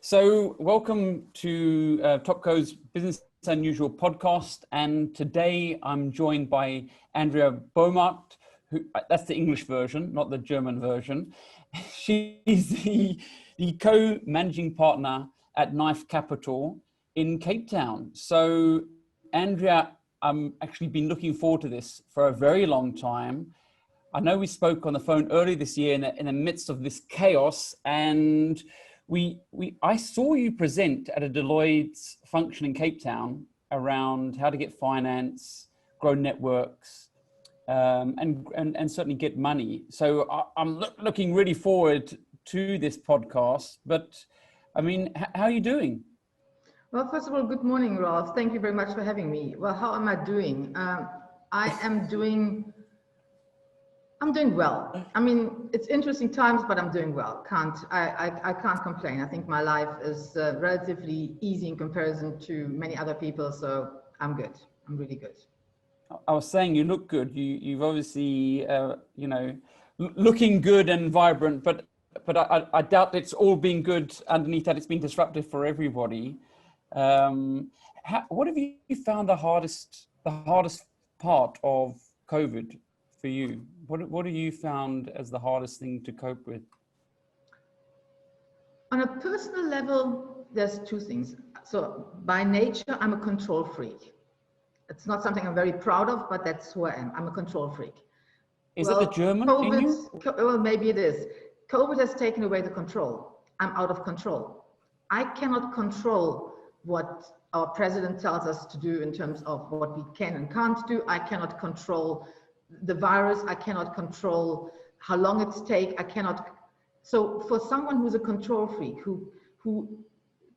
So welcome to Topco's Business Unusual podcast. And today I'm joined by Andrea Böhmert, who, that's the English version, not the German version. She's the co-managing partner at Knife Capital in Cape Town. So Andrea, I'm actually been looking forward to this for a very long time. I know we spoke on the phone early this year in the midst of this chaos, and I saw you present at a Deloitte's function in Cape Town around how to get finance, grow networks, and certainly get money. So I'm looking really forward to this podcast. But I mean, how are you doing? Well, first of all, good morning, Ralf. Thank you very much for having me. Well, how am I doing? I'm doing well. I mean, it's interesting times, but I'm doing well. I can't complain. I think my life is relatively easy in comparison to many other people, so I'm good. I'm really good. I was saying you look good. You've obviously, looking good and vibrant, but I doubt it's all been good underneath that. It's been disruptive for everybody. What have you found the hardest part of COVID for you? What have you found as the hardest thing to cope with? On a personal level, there's two things. So by nature, I'm a control freak. It's not something I'm very proud of, but that's who I am. I'm a control freak. Is it the German in you? Well, maybe it is. COVID has taken away the control. I'm out of control. I cannot control what our president tells us to do in terms of what we can and can't do. I cannot control the virus. I cannot control how long it's take. I cannot. So for someone who's a control freak, who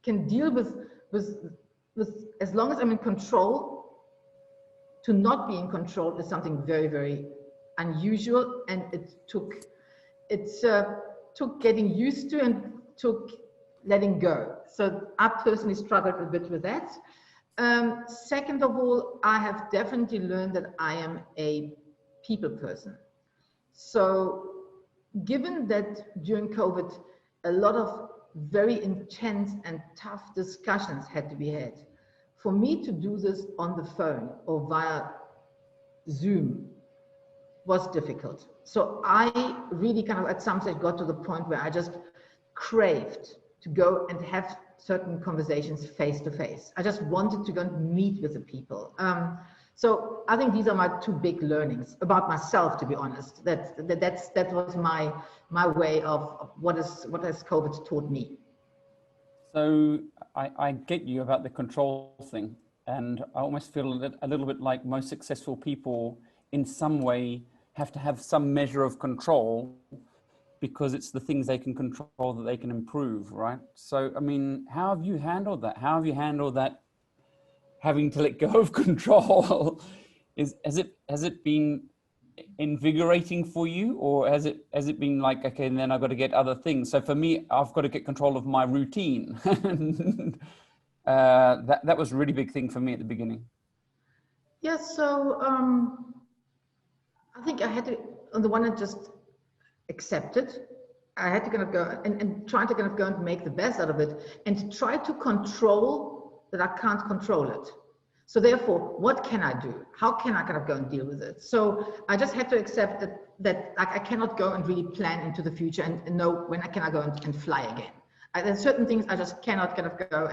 can deal with as long as I'm in control, to not be in control is something very, very unusual, and it took getting used to and took letting go. So I personally struggled a bit with that. Second of all, I have definitely learned that I am a people person. So given that during COVID, a lot of very intense and tough discussions had to be had, for me to do this on the phone or via Zoom was difficult. So I really kind of at some stage got to the point where I just craved to go and have certain conversations face to face. I just wanted to go and meet with the people. So I think these are my two big learnings about myself, to be honest. That was my way of what has COVID taught me. So I get you about the control thing, and I almost feel a little bit like most successful people in some way have to have some measure of control, because it's the things they can control that they can improve, right? So, I mean, how have you handled that? How have you handled that having to let go of control? Has it been invigorating for you, or has it been like, okay, and then I've got to get other things? So for me, I've got to get control of my routine. That was a really big thing for me at the beginning. Yes, so I think I had to, on the one hand, just accept it. I had to kind of go and try to kind of go and make the best out of it, and try to control that I can't control it. So therefore, what can I do? How can I kind of go and deal with it? So I just had to accept that like I cannot go and really plan into the future and know when can I go and fly again. There's certain things I just cannot kind of go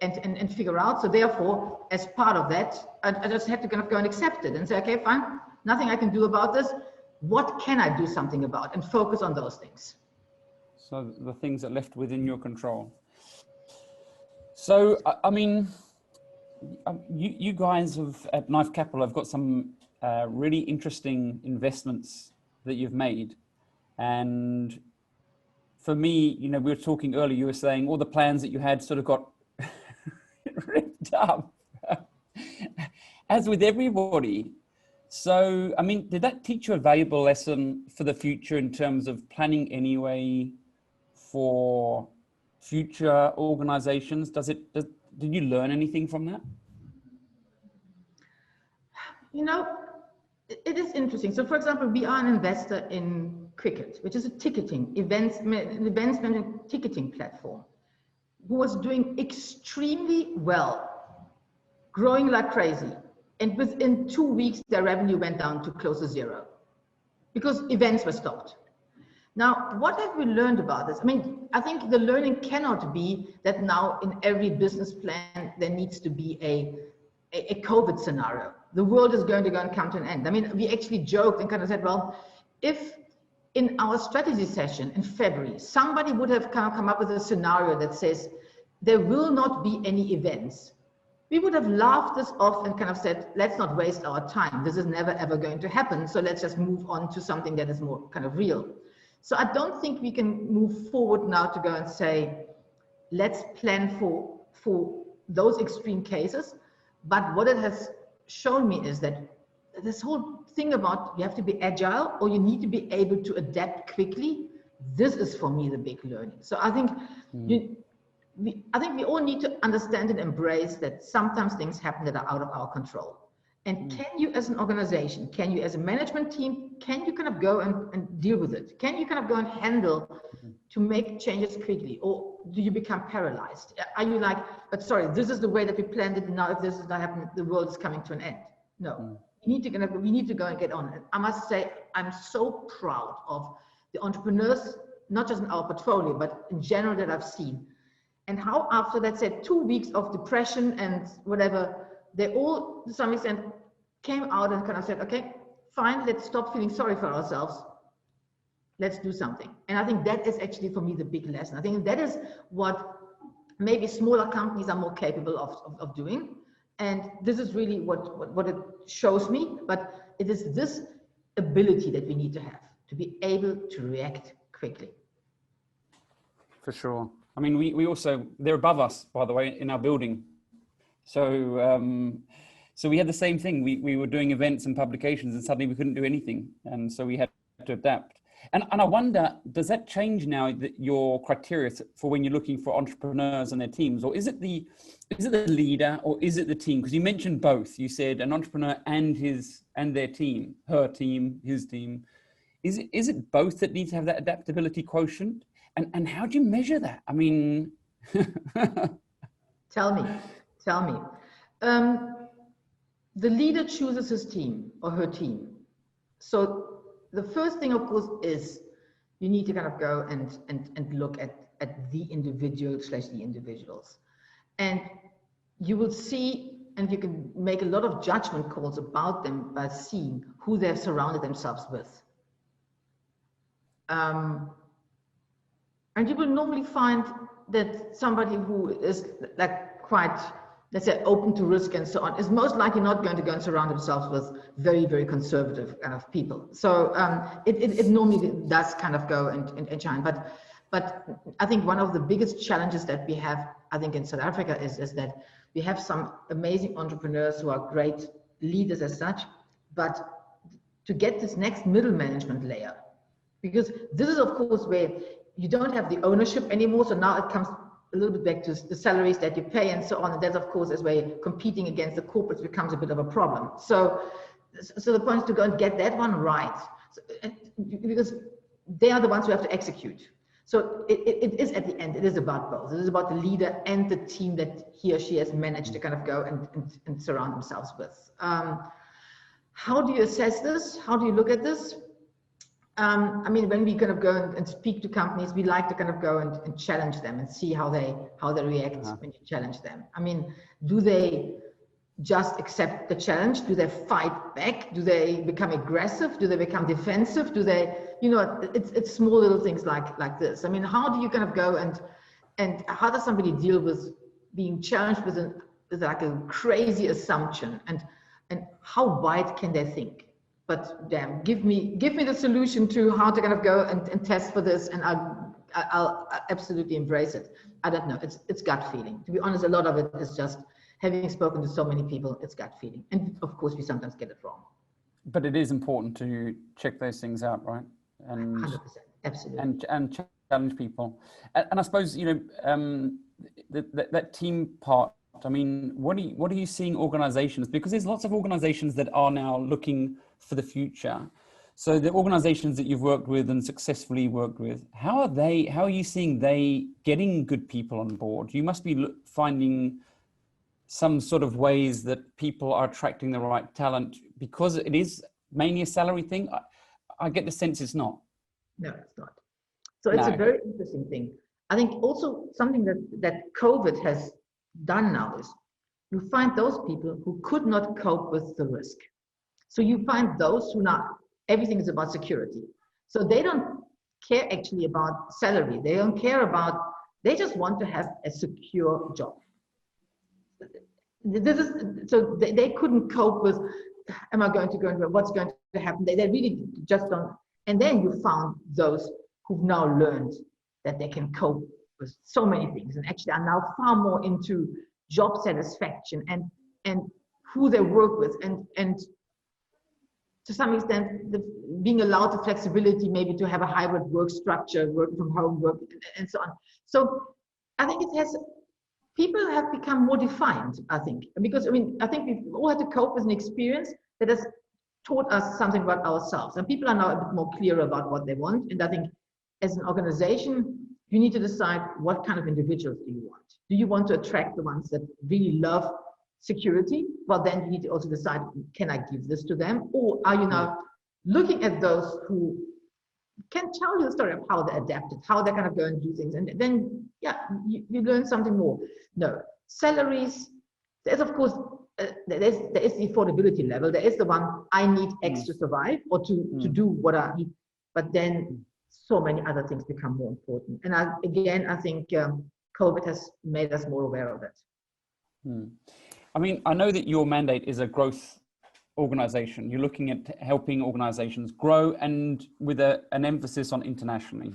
and figure out. So therefore, as part of that, I just had to kind of go and accept it and say, okay, fine, nothing I can do about this. What can I do something about, and focus on those things? So the things that left within your control. So, I mean, you guys at Knife Capital have got some really interesting investments that you've made. And for me, we were talking earlier, you were saying all the plans that you had sort of got ripped up, as with everybody. So, I mean, did that teach you a valuable lesson for the future in terms of planning anyway for future organizations? Did you learn anything from that? It is interesting. So for example, we are an investor in Cricket, which is a ticketing, events management ticketing platform. who was doing extremely well, growing like crazy. And within 2 weeks, their revenue went down to close to zero because events were stopped. Now, what have we learned about this? I mean, I think the learning cannot be that now in every business plan, there needs to be a COVID scenario. The world is going to go and come to an end. I mean, we actually joked and kind of said, well, if in our strategy session in February, somebody would have come up with a scenario that says there will not be any events, we would have laughed this off and kind of said, let's not waste our time. This is never, ever going to happen. So let's just move on to something that is more kind of real. So I don't think we can move forward now to go and say, let's plan for those extreme cases. But what it has shown me is that this whole thing about you have to be agile or you need to be able to adapt quickly. This is for me the big learning. So I think we all need to understand and embrace that sometimes things happen that are out of our control. And can you as an organization, can you as a management team, can you kind of go and deal with it? Can you kind of go and handle to make changes quickly? Or do you become paralyzed? Are you like, but sorry, this is the way that we planned it. Now if this is not happening, the world is coming to an end. No, we need to go and get on it. I must say, I'm so proud of the entrepreneurs, not just in our portfolio, but in general that I've seen. And how after that said 2 weeks of depression and whatever, they all to some extent came out and kind of said, okay, fine, let's stop feeling sorry for ourselves. Let's do something. And I think that is actually for me the big lesson. I think that is what maybe smaller companies are more capable of doing. And this is really what it shows me, but it is this ability that we need to have to be able to react quickly. For sure. I mean, we also, they're above us, by the way, in our building. So, so we had the same thing. We were doing events and publications and suddenly we couldn't do anything. And so we had to adapt. And I wonder, does that change now your criteria for when you're looking for entrepreneurs and their teams? Or is it the leader or is it the team? Because you mentioned both. You said an entrepreneur and their team, her team, his team. Is it both that needs to have that adaptability quotient? And how do you measure that? I mean, Tell me. The leader chooses his team or her team. So the first thing, of course, is you need to kind of go and look at the individual/the individuals. And you will see, and you can make a lot of judgment calls about them by seeing who they've surrounded themselves with. And you will normally find that somebody who is like quite, let's say, open to risk and so on, is most likely not going to go and surround themselves with very, very conservative kind of people. So it normally does kind of go and shine. But I think one of the biggest challenges that we have, I think, in South Africa is that we have some amazing entrepreneurs who are great leaders as such, but to get this next middle management layer, because this is, of course, where you don't have the ownership anymore. So now it comes a little bit back to the salaries that you pay and so on. And that, of course, is where competing against the corporates becomes a bit of a problem. So the point is to go and get that one right, because they are the ones who have to execute. So it is at the end, it is about both. It is about the leader and the team that he or she has managed to kind of go and surround themselves with. How do you assess this? How do you look at this? I mean, when we kind of go and speak to companies, we like to kind of go and challenge them and see how they react when you challenge them. I mean, do they just accept the challenge? Do they fight back? Do they become aggressive? Do they become defensive? Do they, you know, it's small little things like this. I mean, how do you kind of go and how does somebody deal with being challenged with like a crazy assumption, and how wide can they think? But damn, give me the solution to how to kind of go and test for this, and I'll absolutely embrace it. I don't know, it's gut feeling. To be honest, a lot of it is just having spoken to so many people, it's gut feeling. And of course, we sometimes get it wrong. But it is important to check those things out, right? And 100%, absolutely. And challenge people. And I suppose, you know, that team part, I mean, what are you seeing organizations? Because there's lots of organizations that are now looking for the future. So the organizations that you've worked with and successfully worked with, how are you seeing they getting good people on board? You must be finding some sort of ways that people are attracting the right talent, because it is mainly a salary thing. I get the sense it's not. No, it's not. So it's a very interesting thing. I think also something that COVID has done now is you find those people who could not cope with the risk. So you find those who everything is about security. So they don't care actually about salary. They don't care they just want to have a secure job. So they couldn't cope with, am I going to go into what's going to happen? They really just don't. And then you found those who've now learned that they can cope with so many things and actually are now far more into job satisfaction and who they work with and to some extent being allowed the flexibility maybe to have a hybrid work structure, work from home, work and so on. So I think people have become more defined, I think, because I think we've all had to cope with an experience that has taught us something about ourselves, and people are now a bit more clear about what they want. And I think as an organization, you need to decide what kind of individuals do you want. Do you want to attract the ones that really love security? Well, then you need to also decide, can I give this to them? Or are you now looking at those who can tell you the story of how they adapted, how they're going to go and do things? And then, yeah, you learn something more. No, salaries, there's of course, there is the affordability level. There is the one, I need X to survive or to do what I need. But then so many other things become more important. And I think COVID has made us more aware of it. I mean, I know that your mandate is a growth organization. You're looking at helping organizations grow and with an emphasis on internationally.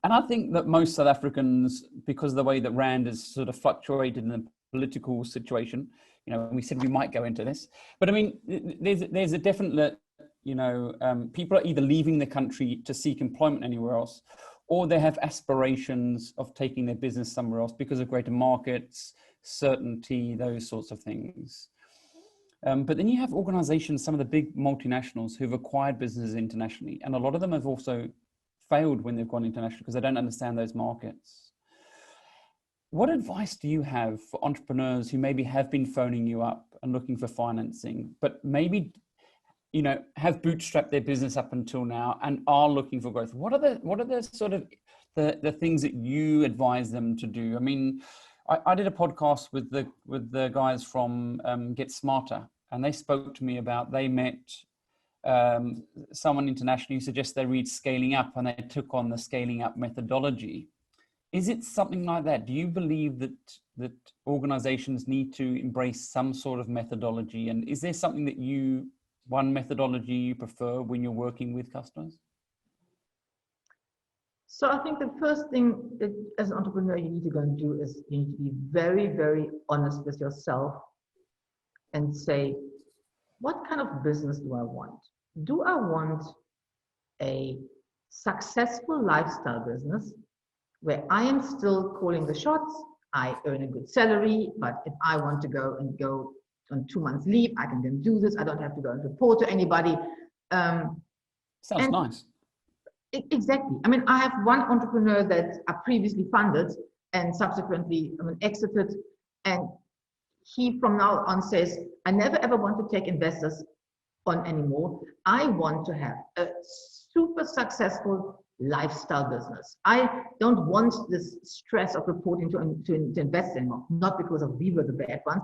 And I think that most South Africans, because of the way that Rand has sort of fluctuated in the political situation, we said we might go into this, but I mean, there's a definite, people are either leaving the country to seek employment anywhere else, or they have aspirations of taking their business somewhere else because of greater markets, certainty, those sorts of things. But then you have organizations, some of the big multinationals who've acquired businesses internationally, and a lot of them have also failed when they've gone international because they don't understand those markets. What advice do you have for entrepreneurs who maybe have been phoning you up and looking for financing, but maybe, have bootstrapped their business up until now and are looking for growth? What are the sort of the things that you advise them to do? I mean, I did a podcast with the guys from Get Smarter, and they spoke to me about, they met someone internationally who suggests they read Scaling Up, and they took on the Scaling Up methodology. Is it something like that? Do you believe that organizations need to embrace some sort of methodology? And is there something that one methodology you prefer when you're working with customers? So I think the first thing that as an entrepreneur you need to go and do is you need to be very, very honest with yourself and say, what kind of business do I want? Do I want a successful lifestyle business where I am still calling the shots, I earn a good salary, but if I want to go on 2 months leave, I can then do this. I don't have to go and report to anybody. Sounds nice. Exactly. I mean, I have one entrepreneur that I previously funded and subsequently exited. And he from now on says, I never ever want to take investors on anymore. I want to have a super successful lifestyle business. I don't want this stress of reporting to invest anymore. Not because of we were the bad ones,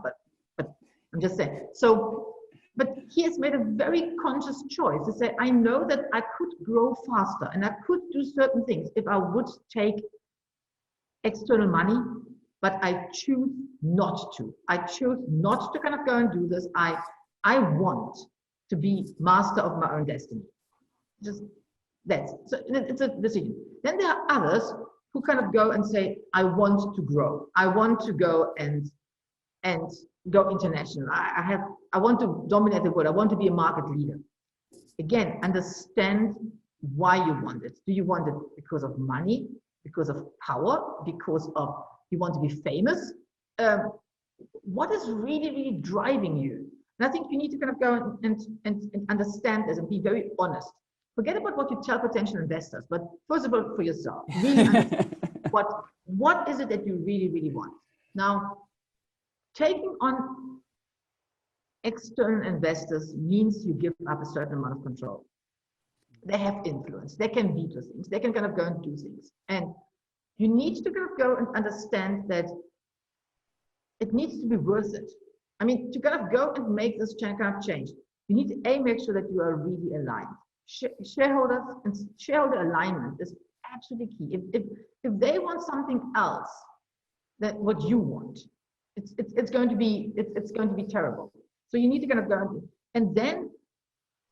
but I'm just saying. So, but he has made a very conscious choice to say, I know that I could grow faster and I could do certain things if I would take external money, but I choose not to. I choose not to kind of go and do this. I want to be master of my own destiny. Just that's, so it's a decision. Then there are others who kind of go and say, I want to grow. I want to go and go international. I want to dominate the world. I want to be a market leader. Again, understand why you want it. Do you want it because of money, because of power, because of you want to be famous? What is really, really driving you? And I think you need to kind of go and understand this and be very honest. Forget about what you tell potential investors, but first of all, for yourself, really understand what is it that you really, really want. Now, taking on external investors means you give up a certain amount of control. They have influence. They can veto things. They can kind of go and do things. And you need to kind of go and understand that it needs to be worth it. I mean, to kind of go and make this kind of change, you need to make sure that you are really aligned. Shareholders and shareholder alignment is absolutely key. If they want something else than what you want, it's going to be terrible. So you need to kind of go and then,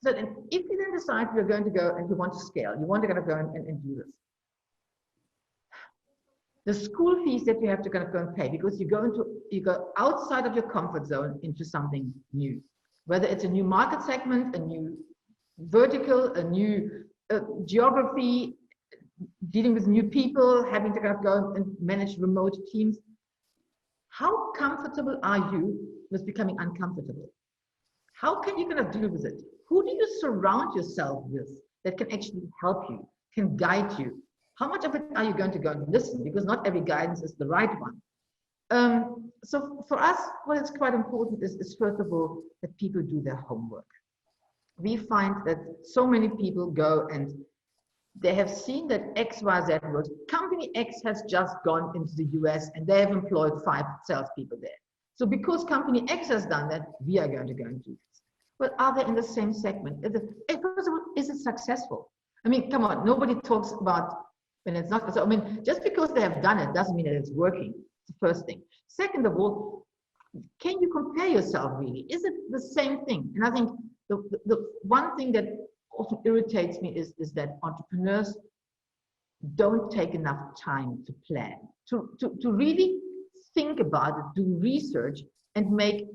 so if you then decide you're going to go and you want to scale, you want to kind of go and do this. The school fees that you have to kind of go and pay, because you go outside of your comfort zone into something new, whether it's a new market segment, a new vertical, a new geography, dealing with new people, having to kind of go and manage remote teams. How comfortable are you with becoming uncomfortable? How can you kind of deal with it? Who do you surround yourself with that can actually help you, can guide you? How much of it are you going to go and listen? Because not every guidance is the right one. So for us, what is quite important is first of all, that people do their homework. We find that so many people go and they have seen that XYZ works. Company X has just gone into the US and they have employed 5 salespeople there. So because company X has done that, we are going to go and do this. But are they in the same segment? First of all, is it successful? I mean, come on, nobody talks about when it's not. So, I mean, just because they have done it doesn't mean that it's working. It's the first thing. Second of all, can you compare yourself really? Is it the same thing? And I think the one thing that often irritates me is that entrepreneurs don't take enough time to plan, to really think about it, do research, and make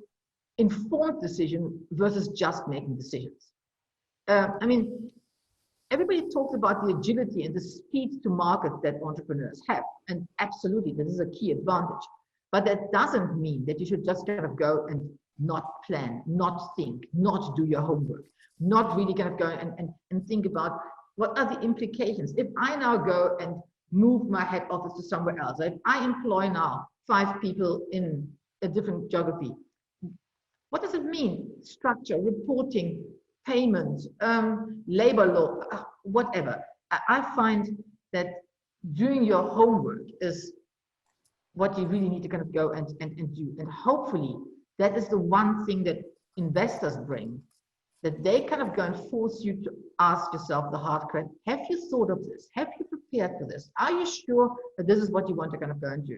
informed decision versus just making decisions. I mean, everybody talks about the agility and the speed to market that entrepreneurs have, and absolutely, this is a key advantage. But that doesn't mean that you should just kind of go and not plan, not think, not do your homework, not really kind of go and think about what are the implications. If I now go and move my head office to somewhere else, if I employ now 5 people in a different geography, what does it mean? Structure, reporting, payment, labor law, whatever. I find that doing your homework is what you really need to kind of go and do. And hopefully that is the one thing that investors bring, that they kind of go and force you to ask yourself the hard question. Have you thought of this? Have you prepared for this? Are you sure that this is what you want to kind of go and do?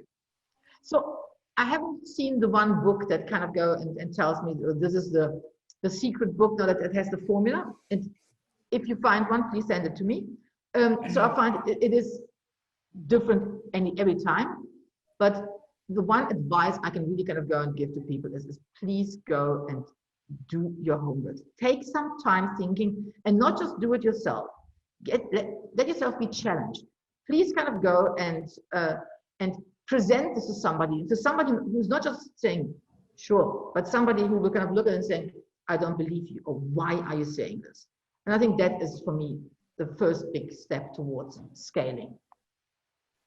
So I haven't seen the one book that kind of go and tells me this is the secret book, now that it has the formula. And if you find one, please send it to me. So I find it is different every time. But the one advice I can really kind of go and give to people is please go and do your homework. Take some time thinking and not just do it yourself. Let yourself be challenged. Please kind of go and present this to somebody who's not just saying, sure, but somebody who will kind of look at it and say, I don't believe you, or why are you saying this? And I think that is, for me, the first big step towards scaling.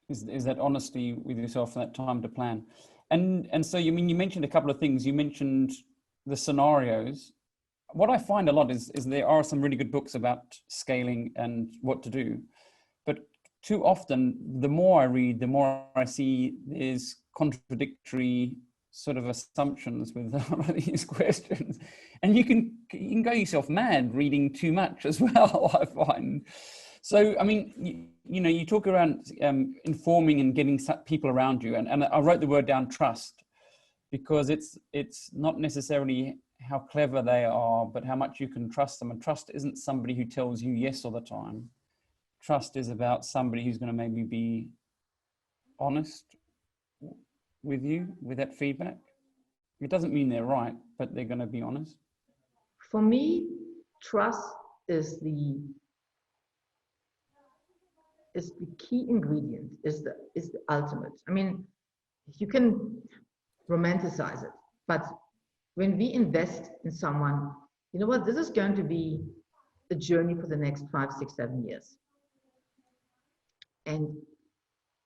Is that honesty with yourself and that time to plan. And so, you mentioned a couple of things. You mentioned the scenarios. What I find a lot is there are some really good books about scaling and what to do. But too often, the more I read, the more I see there's contradictory sort of assumptions with these questions. And you can go yourself mad reading too much as well, I find. So, I mean, you talk around informing and getting people around you. And I wrote the word down, trust, because it's not necessarily how clever they are, but how much you can trust them. And trust isn't somebody who tells you yes all the time. Trust is about somebody who's going to maybe be honest with you, with that feedback. It doesn't mean they're right, but they're going to be honest. For me, trust is the key ingredient, is the ultimate. I mean, you can romanticize it, but when we invest in someone, you know what, this is going to be a journey for the next 5, 6, 7 years. And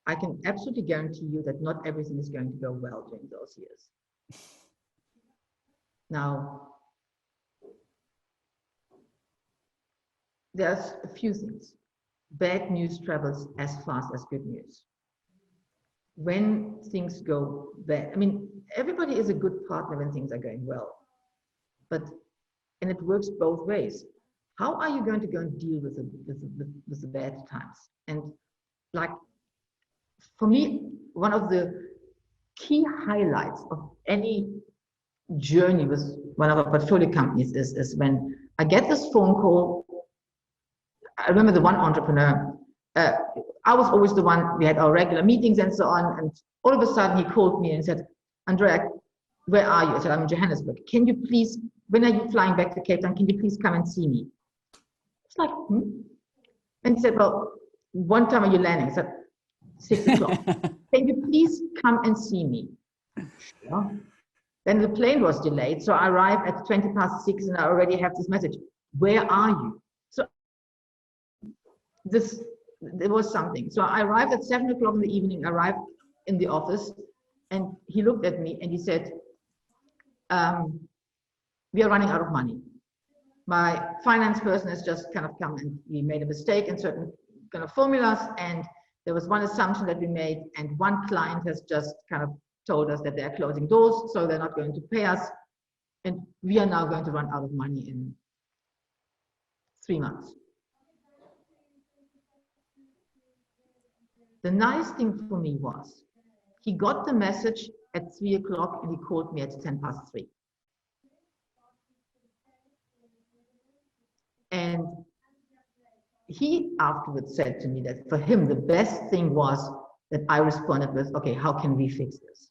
I can absolutely guarantee you that not everything is going to go well during those years. Now, there's a few things. Bad news travels as fast as good news. When things go bad, I mean, everybody is a good partner when things are going well, and it works both ways. How are you going to go and deal with the bad times? And like, for me, one of the key highlights of any journey with one of our portfolio companies is when I get this phone call. I remember the one entrepreneur, I was always the one, we had our regular meetings and so on, and all of a sudden he called me and said, Andrea, where are you? I said, I'm in Johannesburg. Can you please, when are you flying back to Cape Town? Can you please come and see me? It's like, And he said, well, what time are you landing? I said, 6 o'clock. Can you please come and see me? Sure. Then the plane was delayed, so I arrived at 20 past 6 and I already have this message. Where are you? So there was something. So I arrived at 7 o'clock in the evening, arrived in the office, and he looked at me and he said, we are running out of money. My finance person has just kind of come and we made a mistake in certain kind of formulas, and there was one assumption that we made, and one client has just kind of told us that they're closing doors, so they're not going to pay us, and we are now going to run out of money in 3 months. The nice thing for me was, he got the message at 3 o'clock and he called me at 10 past 3. And he afterwards said to me that for him, the best thing was that I responded with, okay, how can we fix this?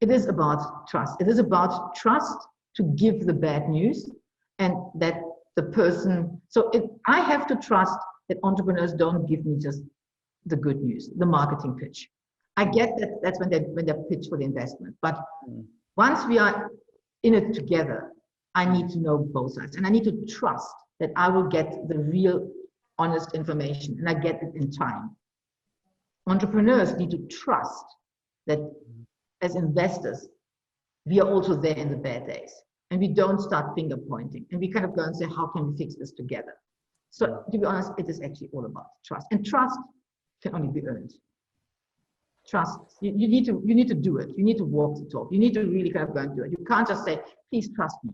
It is about trust. It is about trust to give the bad news, and that the person, I have to trust that entrepreneurs don't give me just the good news, the marketing pitch. I get that that's when they pitch for the investment. But once we are in it together, I need to know both sides, and I need to trust that I will get the real honest information, and I get it in time. Entrepreneurs need to trust that as investors, we are also there in the bad days, and we don't start finger pointing, and we kind of go and say, how can we fix this together? So to be honest, it is actually all about trust, and trust can only be earned. Trust, you need to do it. You need to walk the talk. You need to really kind of go and do it. You can't just say, please trust me.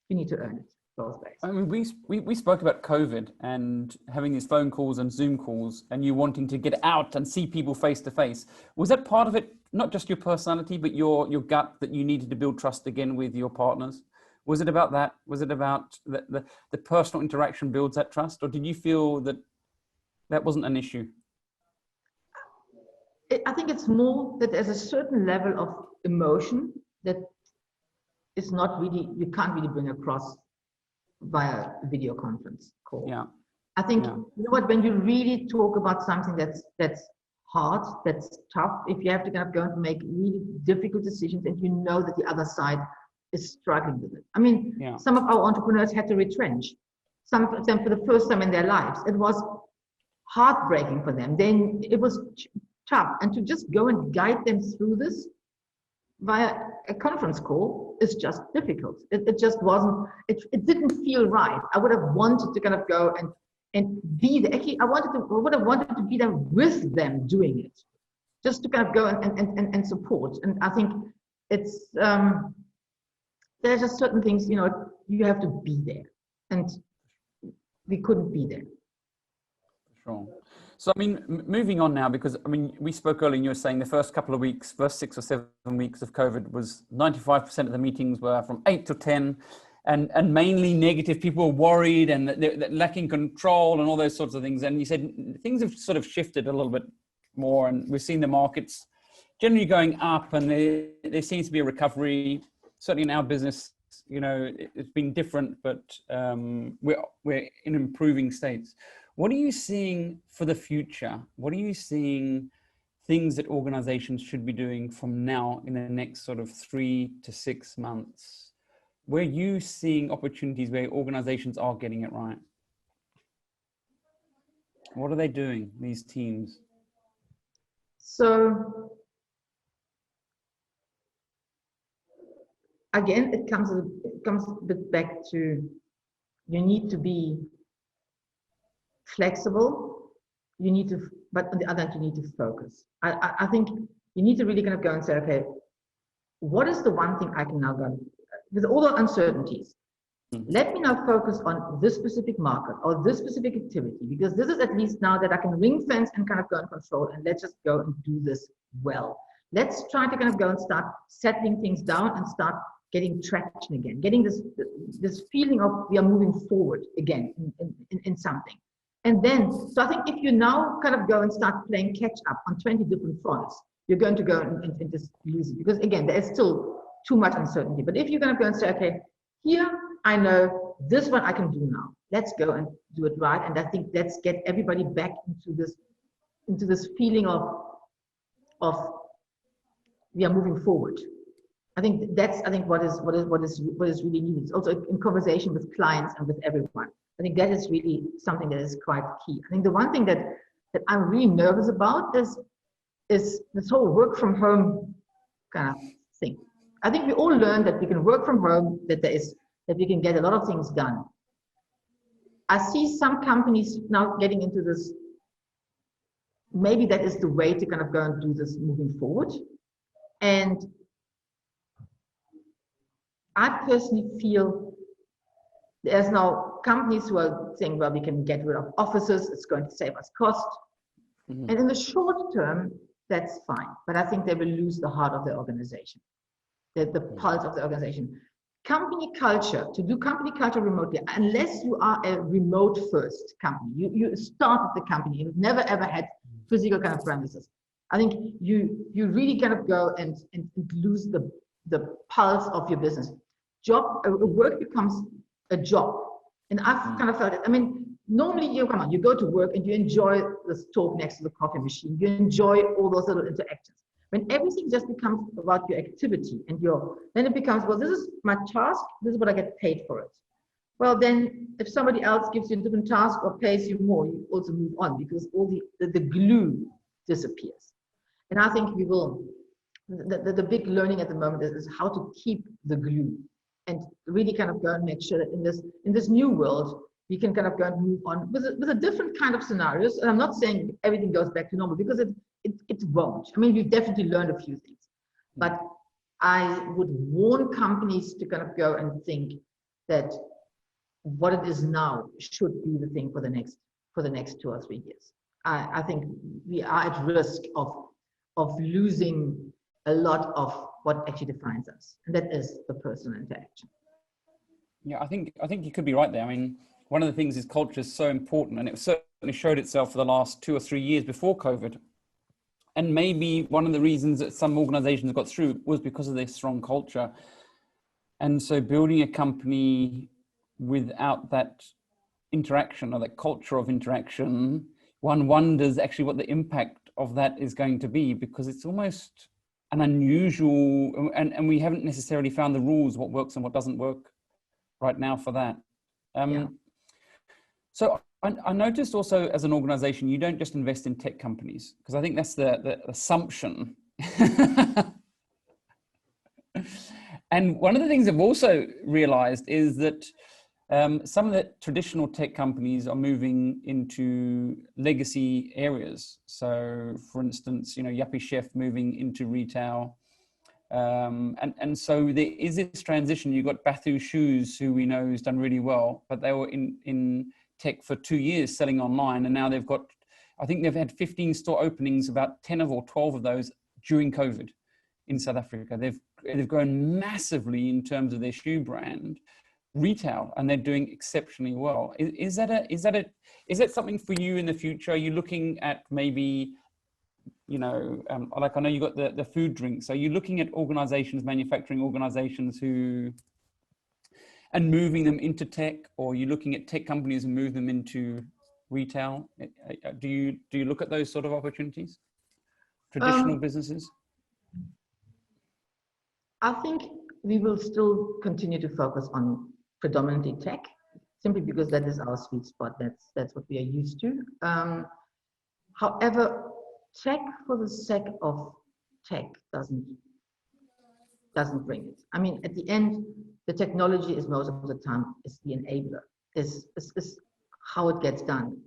You need to earn it both ways. I mean, we spoke about COVID and having these phone calls and Zoom calls, and you wanting to get out and see people face to face. Was that part of it? Not just your personality, but your gut, that you needed to build trust again with your partners? Was it about that? Was it about the personal interaction builds that trust? Or did you feel that that wasn't an issue? I think it's more that there's a certain level of emotion that is not really, you can't really bring across via video conference call. Yeah. I think, you know what, when you really talk about something that's hard, that's tough, if you have to kind of go and make really difficult decisions and you know that the other side is struggling with it. I mean, some of our entrepreneurs had to retrench. Some of them for the first time in their lives. It was heartbreaking for them. Then it was tough. And to just go and guide them through this via a conference call is just difficult. It just wasn't, it didn't feel right. I would have wanted to kind of go and be there. Actually, I would have wanted to be there with them doing it, just to kind of go and support. And I think it's, there's just certain things, you know, you have to be there, and we couldn't be there. Sure. So, I mean, moving on now, because, I mean, we spoke earlier and you were saying the first couple of weeks, first 6 or 7 weeks of COVID was 95% of the meetings were from 8 to 10 and mainly negative. People were worried and they're lacking control and all those sorts of things. And you said things have sort of shifted a little bit more, and we've seen the markets generally going up, and there seems to be a recovery. Certainly in our business, you know, it's been different, but we're in improving states. What are you seeing for the future? What are you seeing things that organizations should be doing from now in the next sort of 3 to 6 months? Where are you seeing opportunities where organizations are getting it right? What are they doing, these teams? So again, it comes a bit back to, you need to be flexible. You need to, but on the other hand, you need to focus. I think you need to really kind of go and say, okay, what is the one thing I can now go with all the uncertainties? Let me now focus on this specific market or this specific activity, because this is at least now that I can ring fence and kind of go and control, and let's just go and do this well. Let's try to kind of go and start settling things down and start getting traction again, getting this feeling of we are moving forward again in something. And then, so I think if you now kind of go and start playing catch up on 20 different fronts, you're going to go and just lose it, because again, there is still too much uncertainty. But if you're going to go and say, okay, here I know this one I can do now, let's go and do it right. And I think let's get everybody back into this feeling of we are moving forward. I think that's what is really needed. It's also in conversation with clients and with everyone. I think that is really something that is quite key. I think the one thing that I'm really nervous about is this whole work from home kind of thing. I think we all learned that we can work from home, that we can get a lot of things done. I see some companies now getting into this. Maybe that is the way to kind of go and do this moving forward. And I personally feel there's now companies who are saying, well, we can get rid of offices, it's going to save us cost. Mm-hmm. And in the short term, that's fine. But I think they will lose the heart of the organization, the pulse of the organization. Company culture, to do company culture remotely, unless you are a remote first company, you started the company, you've never ever had physical kind of premises. I think you really kind of go and lose the pulse of your business. Work becomes a job. And I've kind of felt it. I mean, normally you go to work and you enjoy the talk next to the coffee machine. You enjoy all those little interactions. When everything just becomes about your activity and then it becomes, well, this is my task, this is what I get paid for it. Well, then if somebody else gives you a different task or pays you more, you also move on, because all the glue disappears. And I think we will, the big learning at the moment is how to keep the glue and really kind of go and make sure that in this new world, we can kind of go and move on with a different kind of scenarios. And I'm not saying everything goes back to normal, because it won't. I mean, we've definitely learned a few things, but I would warn companies to kind of go and think that what it is now should be the thing for the next 2 or 3 years. I think we are at risk of losing a lot of what actually defines us, and that is the personal interaction. Yeah, I think you could be right there. I mean, one of the things is culture is so important, and it certainly showed itself for the last 2 or 3 years before COVID. And maybe one of the reasons that some organizations got through was because of their strong culture. And so building a company without that interaction or that culture of interaction, one wonders actually what the impact of that is going to be, because it's almost an unusual, and we haven't necessarily found the rules, what works and what doesn't work right now for that. So I noticed also, as an organization, you don't just invest in tech companies, because I think that's the assumption. And one of the things I've also realized is that some of the traditional tech companies are moving into legacy areas. So for instance, Yuppie Chef moving into retail. And so there is this transition. You've got Bathu Shoes, who we know has done really well, but they were in tech for 2 years selling online. And now I think they've had 15 store openings, about 10 or 12 of those during COVID in South Africa. They've grown massively in terms of their shoe brand retail, and they're doing exceptionally well. Is that something for you in the future? Are you looking at maybe, like I know you got the food drinks. Are you looking at organizations, manufacturing organizations and moving them into tech, or are you looking at tech companies and move them into retail? Do you look at those sort of opportunities? traditional businesses? I think we will still continue to focus on predominantly tech, simply because that is our sweet spot. That's what we are used to. However, tech for the sake of tech doesn't bring it. I mean, at the end, the technology is most of the time is the enabler, is how it gets done.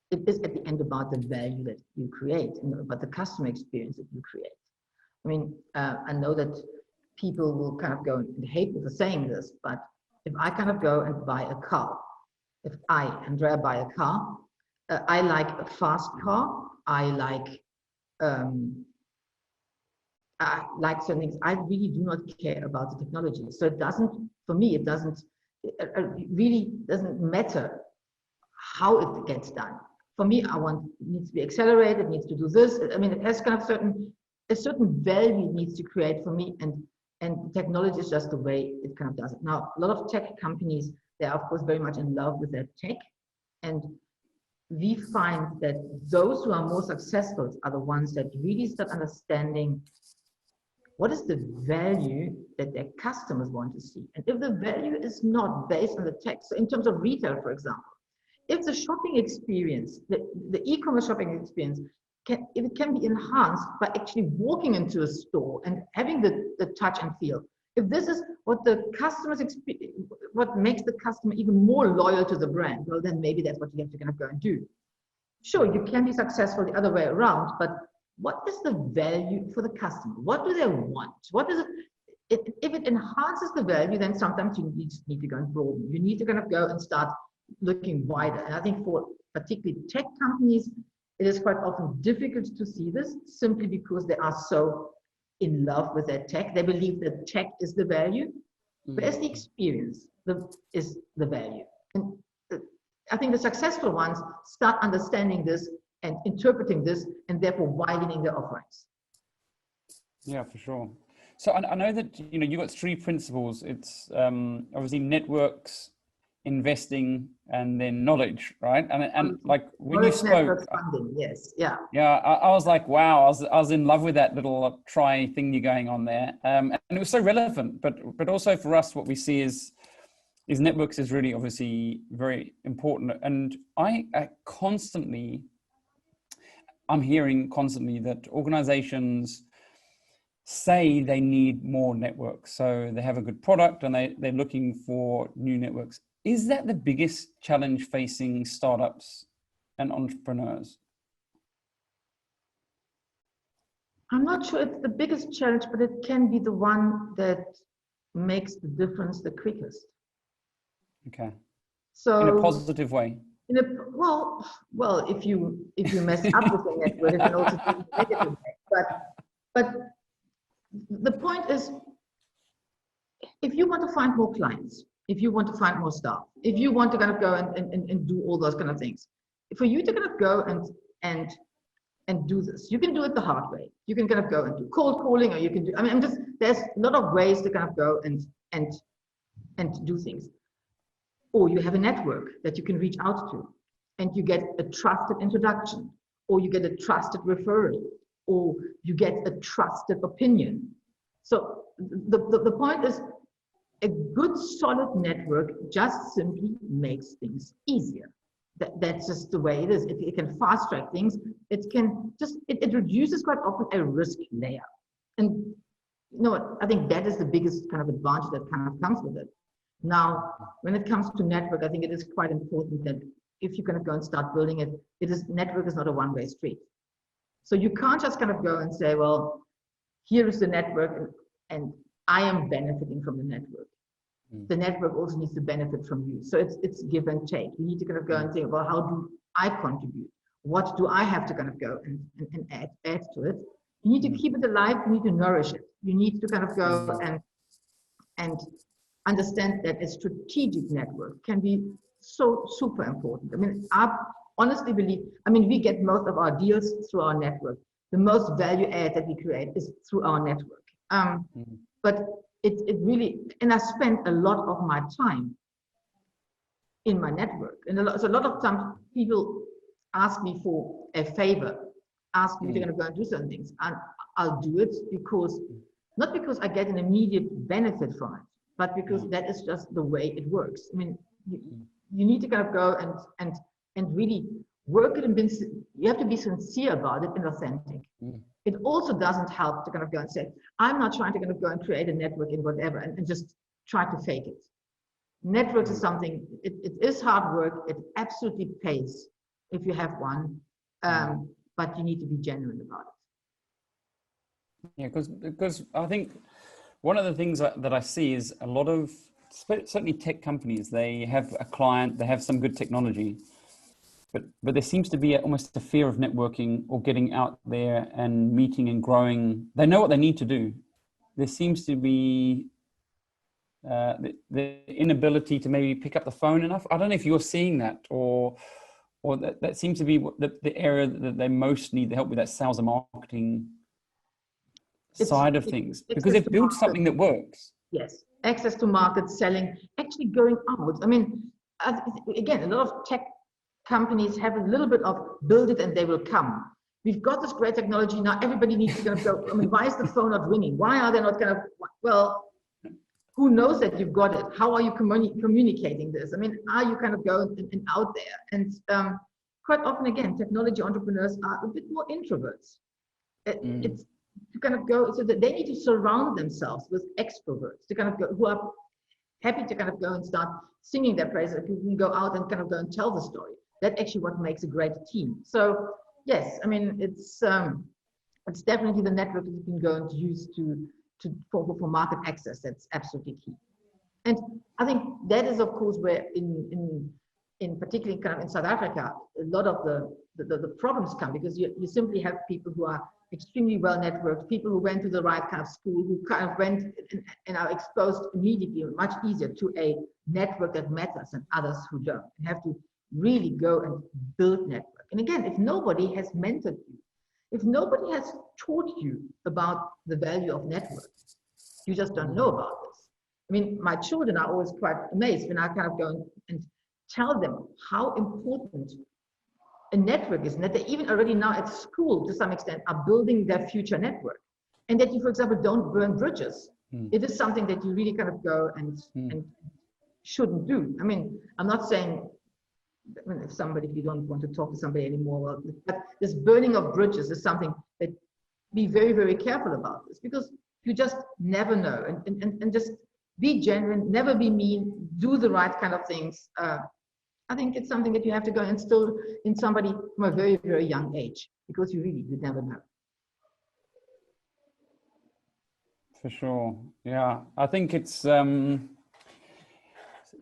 It is at the end about the value that you create and about the customer experience that you create. I mean, I know that people will kind of go and hate me for saying this, but if I kind of go and buy a car, if I, Andrea, buy a car, I like a fast car, I like certain things. I really do not care about the technology. So it doesn't, for me, it really doesn't matter how it gets done. For me, it needs to be accelerated, it needs to do this. I mean, it has kind of a certain value it needs to create for me, and technology is just the way it kind of does it. Now, a lot of tech companies, they are of course very much in love with their tech, and we find that those who are more successful are the ones that really start understanding what is the value that their customers want to see. And if the value is not based on the tech, so in terms of retail, for example, if the shopping experience, the e-commerce shopping experience, if it can be enhanced by actually walking into a store and having the touch and feel, if this is what the customers experience, what makes the customer even more loyal to the brand, well, then maybe that's what you have to kind of go and do. Sure, you can be successful the other way around, but what is the value for the customer? What do they want? What is it? If it enhances the value, then sometimes you just need to go and broaden. You need to kind of go and start looking wider. And I think for particularly tech companies, it is quite often difficult to see this simply because they are so in love with their tech. They believe that tech is the value, whereas the experience is the value. And I think the successful ones start understanding this and interpreting this, and therefore widening their offerings. Yeah, for sure. So I know that you've got three principles. It's obviously networks, investing, and then knowledge, right? And like when you spoke, funding, yes, yeah, yeah, I was like, wow, I was in love with that little try thing you're going on there, and it was so relevant. But also for us, what we see is networks is really obviously very important. And I'm hearing constantly that organizations say they need more networks. So they have a good product and they're looking for new networks. Is that the biggest challenge facing startups and entrepreneurs? I'm not sure it's the biggest challenge, but it can be the one that makes the difference the quickest. Okay. So in a positive way. Well, if you mess up with the network, it can also be in a negative way. But the point is, if you want to find more clients, if you want to find more staff, if you want to kind of go and do all those kind of things, for you to kind of go and do this, you can do it the hard way. You can kind of go and do cold calling, or you can do, there's a lot of ways to kind of go and do things. Or you have a network that you can reach out to, and you get a trusted introduction, or you get a trusted referral, or you get a trusted opinion. So the point is, a good solid network just simply makes things easier. That's just the way it is. It can fast track things. It reduces quite often a risk layer. And I think that is the biggest kind of advantage that kind of comes with it. Now, when it comes to network, I think it is quite important that if you're going to go and start building it, network is not a one-way street. So you can't just kind of go and say, well, here is the network and I am benefiting from the network. The network also needs to benefit from you. So it's give and take. You need to kind of go and say, well, how do I contribute? What do I have to kind of go and add to it? You need to keep it alive. You need to nourish it. You need to kind of go and understand that a strategic network can be so super important. I honestly believe, we get most of our deals through our network. The most value add that we create is through our network. But it really, and I spend a lot of my time in my network. And so a lot of times people ask me for a favor, ask me to kind of go and do certain things. And I'll do it because, not because I get an immediate benefit from it, but because that is just the way it works. I mean, you need to kind of go and really work it, and you have to be sincere about it and authentic. It also doesn't help to kind of go and say, I'm not trying to kind of go and create a network in whatever and just try to fake it. Networks is something, it is hard work. It absolutely pays if you have one, but you need to be genuine about it. Yeah, because I think one of the things that I see is a lot of, certainly tech companies, they have a client, they have some good technology, but there seems to be almost a fear of networking or getting out there and meeting and growing. They know what they need to do. There seems to be the inability to maybe pick up the phone enough. I don't know if you're seeing that, or that seems to be the area that they most need the help with, that sales and marketing side of things, because they've built something that works. Yes, access to market, selling, actually going out. I mean, again, a lot of tech companies have a little bit of build it and they will come. We've got this great technology now. Everybody needs to kind of go. I mean, why is the phone not ringing? Why are they not kind of, well, who knows that you've got it? How are you communicating this? I mean, are you kind of going and out there? And quite often, again, technology entrepreneurs are a bit more introverts. It's to kind of go, so that they need to surround themselves with extroverts to kind of go, who are happy to kind of go and start singing their praises, who can go out and kind of go and tell the story. That's actually what makes a great team. So yes, I mean, it's definitely the network that you can go and use for market access. That's absolutely key. And I think that is, of course, where in particularly kind of in South Africa, a lot of the problems come, because you simply have people who are extremely well networked, people who went to the right kind of school, who kind of went and are exposed immediately, much easier to a network that matters, and others who don't. You have to really go and build network. And again, if nobody has mentored you, if nobody has taught you about the value of networks, you just don't know about this. I mean, my children are always quite amazed when I kind of go and tell them how important a network is, and that they even already now at school, to some extent, are building their future network. And that you, for example, don't burn bridges. It is something that you really kind of go and shouldn't do. I mean, I'm not saying, I mean, if you don't want to talk to somebody anymore, well, but this burning of bridges is something that be very, very careful about this, because you just never know. And just be genuine, never be mean, do the right kind of things. I think it's something that you have to go and instill in somebody from a very, very young age, because you never know. For sure. Yeah. I think it's,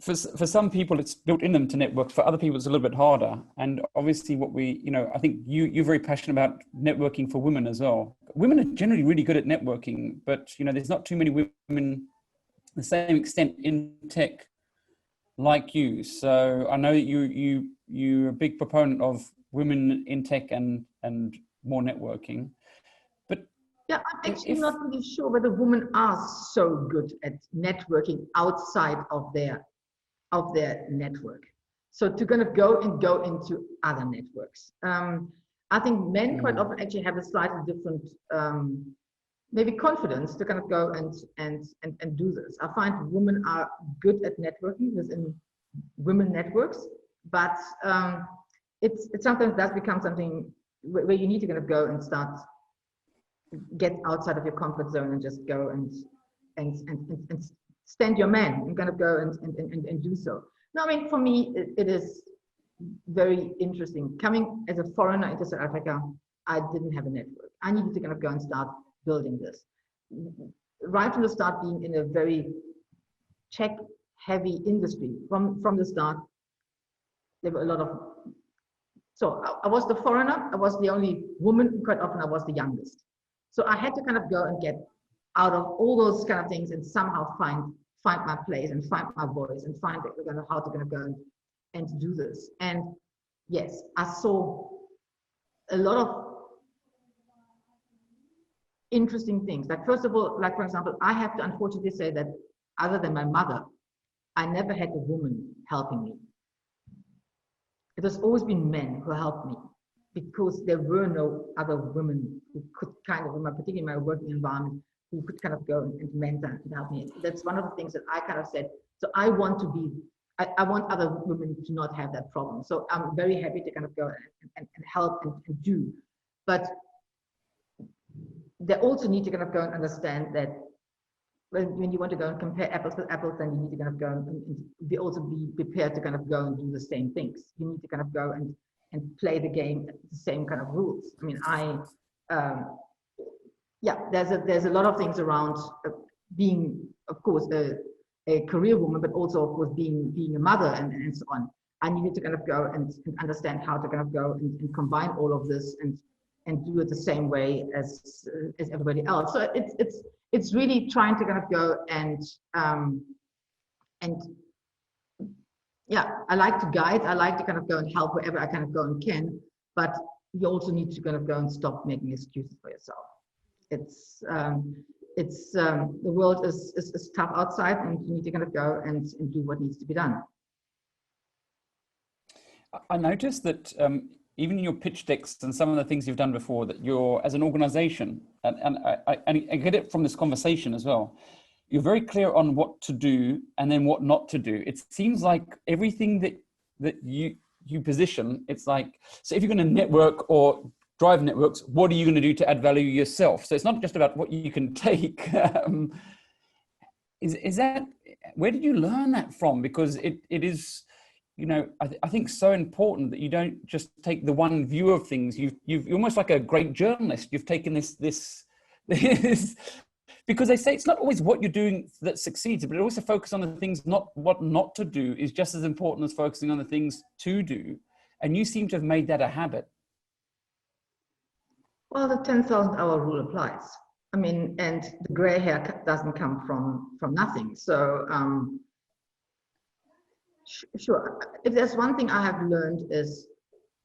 for some people, it's built in them to network. For other people, it's a little bit harder. And obviously I think you're very passionate about networking for women as well. Women are generally really good at networking, but, there's not too many women the same extent in tech like you. So I know that you're a big proponent of women in tech and more networking. But yeah, I'm actually not really sure whether women are so good at networking outside of their network. So to kind of go into other networks. I think men quite often actually have a slightly different maybe confidence to kind of go and do this. I find women are good at networking within women networks, but it sometimes does become something where you need to kind of go and start get outside of your comfort zone and just go and stand your man and kind of go and do so. No, I mean, for me, it is very interesting. Coming as a foreigner into South Africa, I didn't have a network. I needed to kind of go and start building this. Right from the start, being in a very tech-heavy industry, from the start, there were a lot of... So I was the foreigner, I was the only woman, quite often I was the youngest. So I had to kind of go and get out of all those kind of things and somehow find my place and find my voice and find how to go and do this. And yes, I saw a lot of interesting things. Like, first of all, like, for example, I have to unfortunately say that other than my mother, I never had a woman helping me. It has always been men who helped me. because there were no other women who could kind of, particularly in my working environment, who could kind of go and mentor and help me. That's one of the things that I kind of said. So I want to be, I want other women to not have that problem. So I'm very happy to kind of go and help and do. But they also need to kind of go and understand that when you want to go and compare apples with apples, then you need to kind of go and also be prepared to kind of go and do the same things. You need to kind of go and play the game the same kind of rules. I mean, there's a lot of things around being, of course, a career woman, but also, of course, being a mother and so on. I needed to kind of go and understand how to kind of go and combine all of this and do it the same way as everybody else. So it's really trying to kind of go and yeah, I like to guide. I like to kind of go and help wherever I kind of go and can, but you also need to kind of go and stop making excuses for yourself. The world is tough outside, and you need to kind of go and do what needs to be done. I noticed that even in your pitch decks and some of the things you've done before, that you're, as an organization, and I get it from this conversation as well, you're very clear on what to do and then what not to do. It seems like everything that you position, it's like, so if you're going to network or drive networks, what are you going to do to add value yourself? So it's not just about what you can take. Is that, where did you learn that from? Because it is, you know, I think so important that you don't just take the one view of things. You're almost like a great journalist. You've taken this because they say it's not always what you're doing that succeeds, but it also focus on the things, not what not to do, is just as important as focusing on the things to do. And you seem to have made that a habit. Well, the 10,000 hour rule applies. I mean, and the gray hair doesn't come from nothing. So sure, if there's one thing I have learned is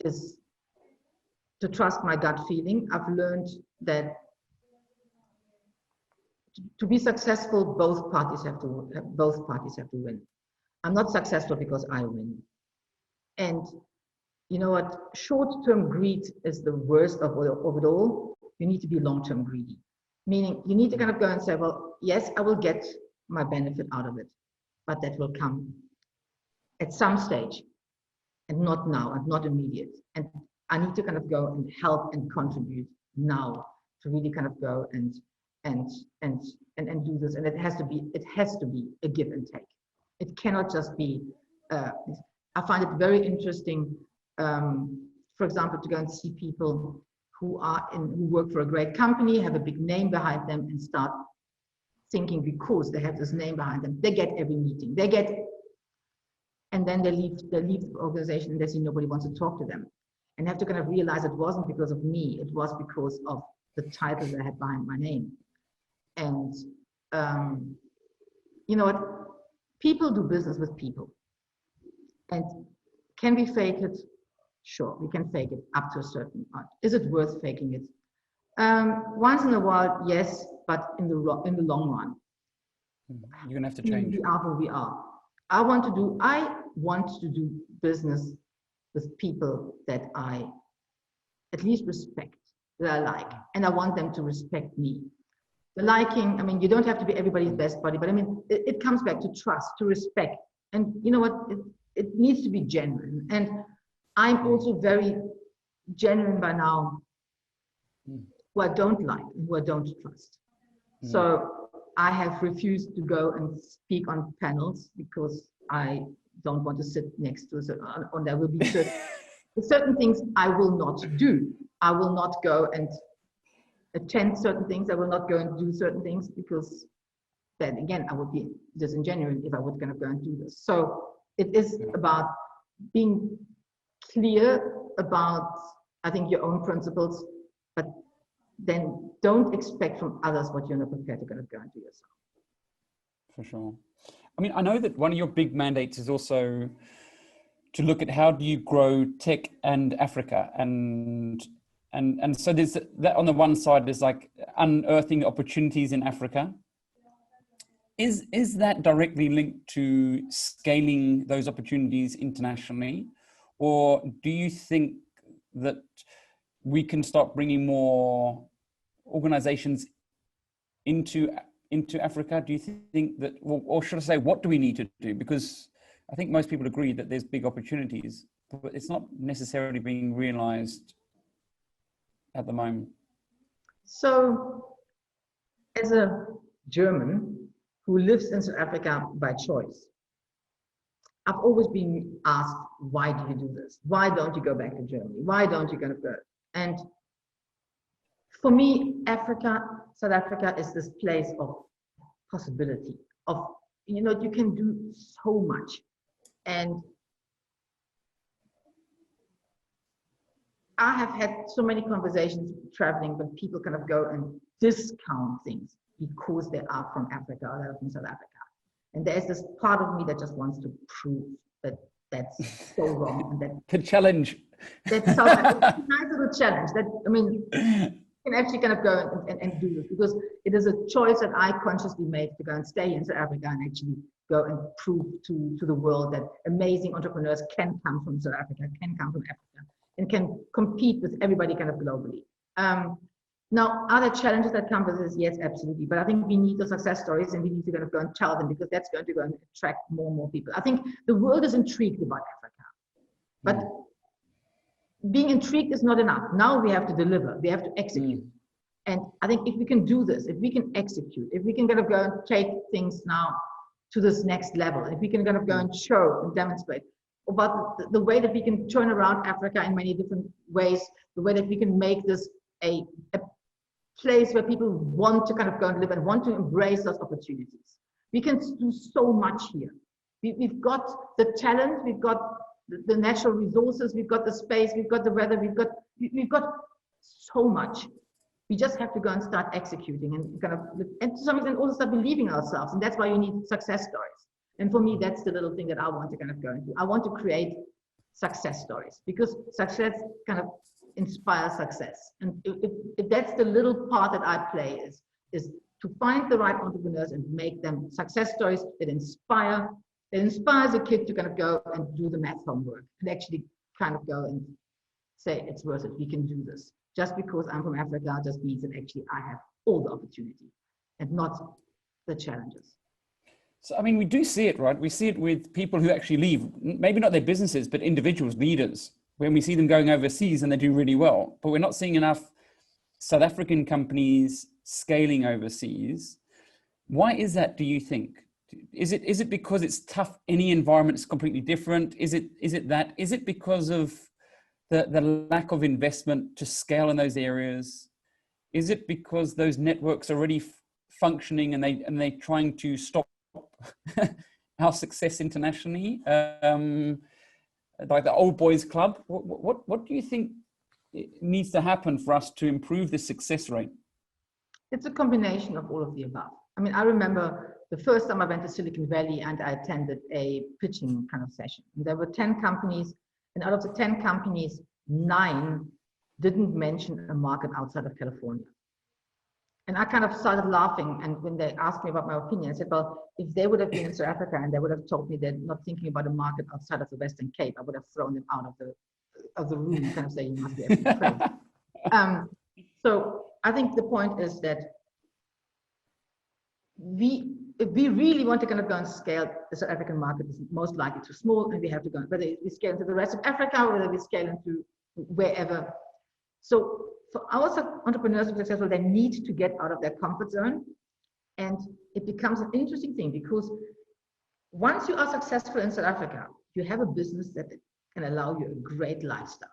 to trust my gut feeling. I've learned that to be successful, both parties have to win. I'm not successful because I win. And you know what? Short-term greed is the worst of it all. You need to be long-term greedy, meaning you need to kind of go and say, well, yes, I will get my benefit out of it, but that will come at some stage, and not now, and not immediate. And I need to kind of go and help and contribute now to really kind of go and do this. And it has to be a give and take. It cannot just be. I find it very interesting, for example, to go and see people who work for a great company, have a big name behind them, and start thinking because they have this name behind them, they get every meeting, and then they leave the organization and they see nobody wants to talk to them, and have to kind of realize it wasn't because of me, it was because of the title they had behind my name. And you know what? People do business with people. And can we fake it? Sure, we can fake it up to a certain point. Is it worth faking it? Once in a while, yes, but in the long run, you're gonna have to change. We are who we are. I want to do business with people that I at least respect, that I like, and I want them to respect me. The liking, I mean, you don't have to be everybody's best buddy, but I mean, it comes back to trust, to respect. And you know what? It needs to be genuine. And I'm also very genuine by now, who I don't like and who I don't trust. So I have refused to go and speak on panels because I don't want to sit next to or there will be certain things I will not do. I will not go and attend certain things. I will not go and do certain things because then again, I would be disingenuous if I would kind of go and do this. So it is about being clear about, I think, your own principles, but then don't expect from others what you're not prepared to kind of go and do yourself. For sure. I mean, I know that one of your big mandates is also to look at how do you grow tech and Africa, and so there's that on the one side, there's like unearthing opportunities in Africa. Is that directly linked to scaling those opportunities internationally, or do you think that we can start bringing more organizations into Africa? Do you think that, or should I say, what do we need to do? Because I think most people agree that there's big opportunities, but it's not necessarily being realized at the moment. So, as a German who lives in South Africa by choice, I've always been asked, why do you do this? Why don't you go back to Germany? Why don't you kind of go? And for me, South Africa is this place of possibility, of, you know, you can do so much. And I have had so many conversations traveling when people kind of go and discount things because they are from Africa or they're from South Africa. And there's this part of me that just wants to prove that that's so wrong. And that the challenge. That's so, it's a nice little challenge. That, I mean, you can actually kind of go and do this, because it is a choice that I consciously made to go and stay in South Africa and actually go and prove to the world that amazing entrepreneurs can come from South Africa, can come from Africa, and can compete with everybody kind of globally. Now, are there challenges that come with this? Yes, absolutely. But I think we need the success stories, and we need to kind of go and tell them, because that's going to go and attract more and more people. I think the world is intrigued about Africa, but being intrigued is not enough. Now we have to deliver, we have to execute. And I think if we can do this, if we can execute, if we can kind of go and take things now to this next level, if we can kind of go and show and demonstrate about the way that we can turn around Africa in many different ways, the way that we can make this a place where people want to kind of go and live and want to embrace those opportunities. We can do so much here. We've got the talent, we've got the natural resources, we've got the space, we've got the weather, we've got so much. We just have to go and start executing and kind of, and to some extent also start believing ourselves. And that's why you need success stories. And for me, that's the little thing that I want to kind of go into. I want to create success stories, because success kind of inspire success. And if that's the little part that I play, is to find the right entrepreneurs and make them success stories that inspires a kid to kind of go and do the math homework and actually kind of go and say, it's worth it, we can do this. Just because I'm from Africa just means that actually I have all the opportunity and not the challenges. So, I mean, we do see it, right? We see it with people who actually leave, maybe not their businesses, but individuals, leaders, when we see them going overseas and they do really well, but we're not seeing enough South African companies scaling overseas. Why is that, do you think? Is it because it's tough? Any environment is completely different? Is it because of the lack of investment to scale in those areas? Is it because those networks are already functioning and they're trying to stop our success internationally? Like the old boys club. What do you think needs to happen for us to improve the success rate? It's a combination of all of the above. I mean, I remember the first time I went to Silicon Valley and I attended a pitching kind of session. And there were 10 companies, and out of the 10 companies, 9 didn't mention a market outside of California. And I kind of started laughing. And when they asked me about my opinion, I said, well, if they would have been in South Africa and they would have told me they're not thinking about a market outside of the Western Cape, I would have thrown them out of the room, kind of saying, you must be actually crazy. So I think the point is that if we really want to kind of go and scale, the South African market is most likely too small, and we have to go, whether we scale into the rest of Africa, whether we scale into wherever. So for our entrepreneurs to be successful, they need to get out of their comfort zone. And it becomes an interesting thing, because once you are successful in South Africa, you have a business that can allow you a great lifestyle.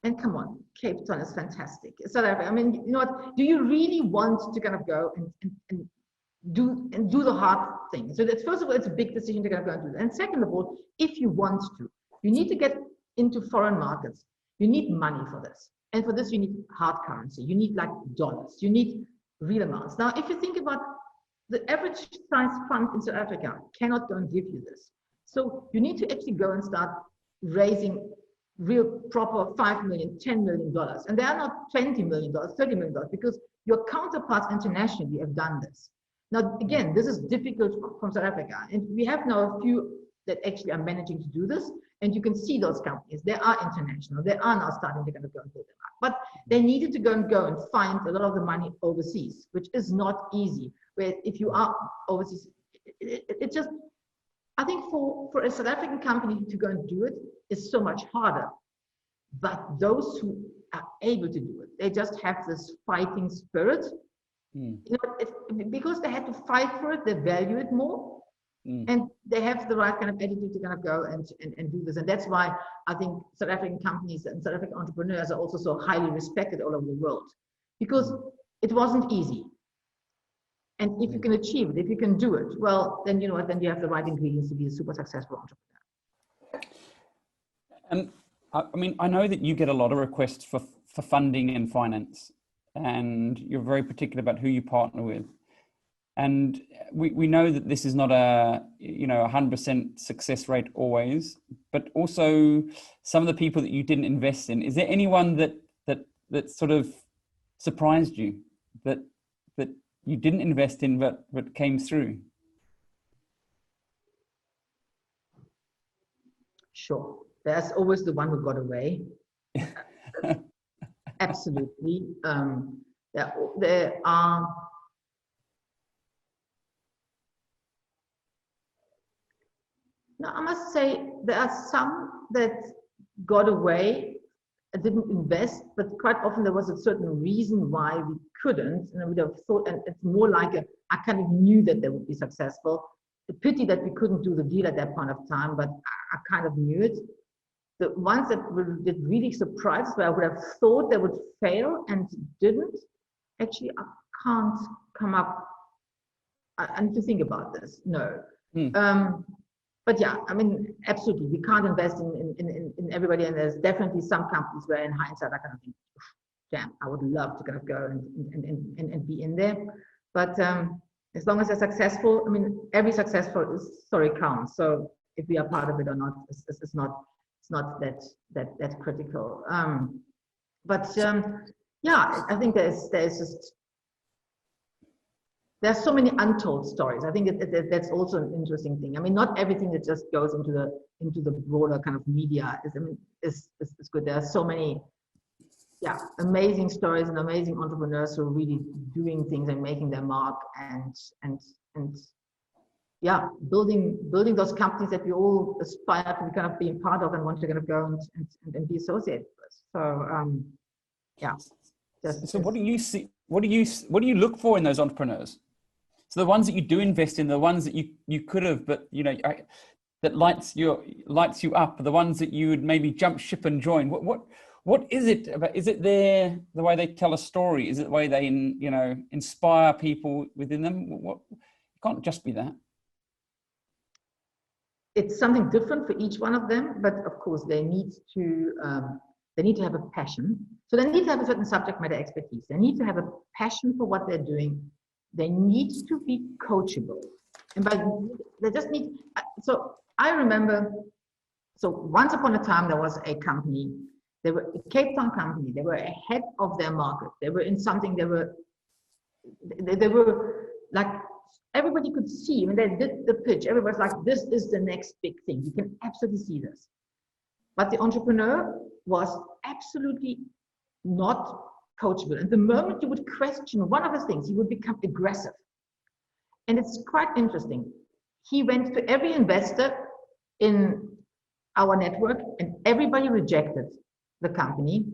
And come on, Cape Town is fantastic. South Africa, I mean, you know what, do you really want to kind of go and do the hard thing? So that's, first of all, it's a big decision to kind of go and do that. And second of all, if you want to, you need to get into foreign markets. You need money for this. And for this, you need hard currency. You need like dollars. You need real amounts. Now, if you think about the average size fund in South Africa cannot go and give you this. So you need to actually go and start raising real proper $5 million, $10 million. And they are not $20 million, $30 million, because your counterparts internationally have done this. Now, again, this is difficult from South Africa. And we have now a few that actually are managing to do this. And you can see those companies, they are international. They are now starting to kind of go and build them up. But they needed to go and find a lot of the money overseas, which is not easy. Where if you are overseas, it just, I think for a South African company to go and do it is so much harder. But those who are able to do it, they just have this fighting spirit. You know, because they had to fight for it, they value it more. And they have the right kind of attitude to kind of go and do this. And that's why I think South African companies and South African entrepreneurs are also so highly respected all over the world, because it wasn't easy. And if you can achieve it, if you can do it, well, then you know what, then you have the right ingredients to be a super successful entrepreneur. And I mean, I know that you get a lot of requests for funding and finance, and you're very particular about who you partner with. And we know that this is not a 100% success rate always, but also some of the people that you didn't invest in. Is there anyone that sort of surprised you that you didn't invest in but came through? Sure, there's always the one who got away. Absolutely, there are. Now, I must say there are some that got away, didn't invest, but quite often there was a certain reason why we couldn't, and I would have thought, and it's more like I kind of knew that they would be successful. The pity that we couldn't do the deal at that point of time, but I kind of knew it. The ones that really surprised, where I would have thought they would fail and didn't, actually I can't come up. I need to think about this. No. But yeah, I mean, absolutely, we can't invest in everybody, and there's definitely some companies where, in hindsight, I kind of think, damn, I would love to kind of go and be in there. But as long as they're successful, I mean, every successful story counts. So if we are part of it or not, it's not that critical. Yeah, I think there's so many untold stories. I think that's also an interesting thing. I mean, not everything that just goes into the broader kind of media is good. There are so many, yeah, amazing stories and amazing entrepreneurs who are really doing things and making their mark and yeah, building those companies that we all aspire to kind of being part of and want to kind of go and be associated with. So yeah. So what do you see? What do you look for in those entrepreneurs? So the ones that you do invest in, the ones that you could have, but that lights you up, the ones that you would maybe jump ship and join. What is it about? Is it the way they tell a story? Is it the way they inspire people within them? It can't just be that. It's something different for each one of them, but of course they need to have a passion. So they need to have a certain subject matter expertise. They need to have a passion for what they're doing. They need to be coachable. And they just need, so I remember, so once upon a time there was a company, they were a Cape Town company, they were ahead of their market. They were in something, they were like, everybody could see when they did the pitch, everybody's like, this is the next big thing. You can absolutely see this. But the entrepreneur was absolutely not coachable. And the moment you would question one of the things, he would become aggressive. And it's quite interesting. He went to every investor in our network and everybody rejected the company.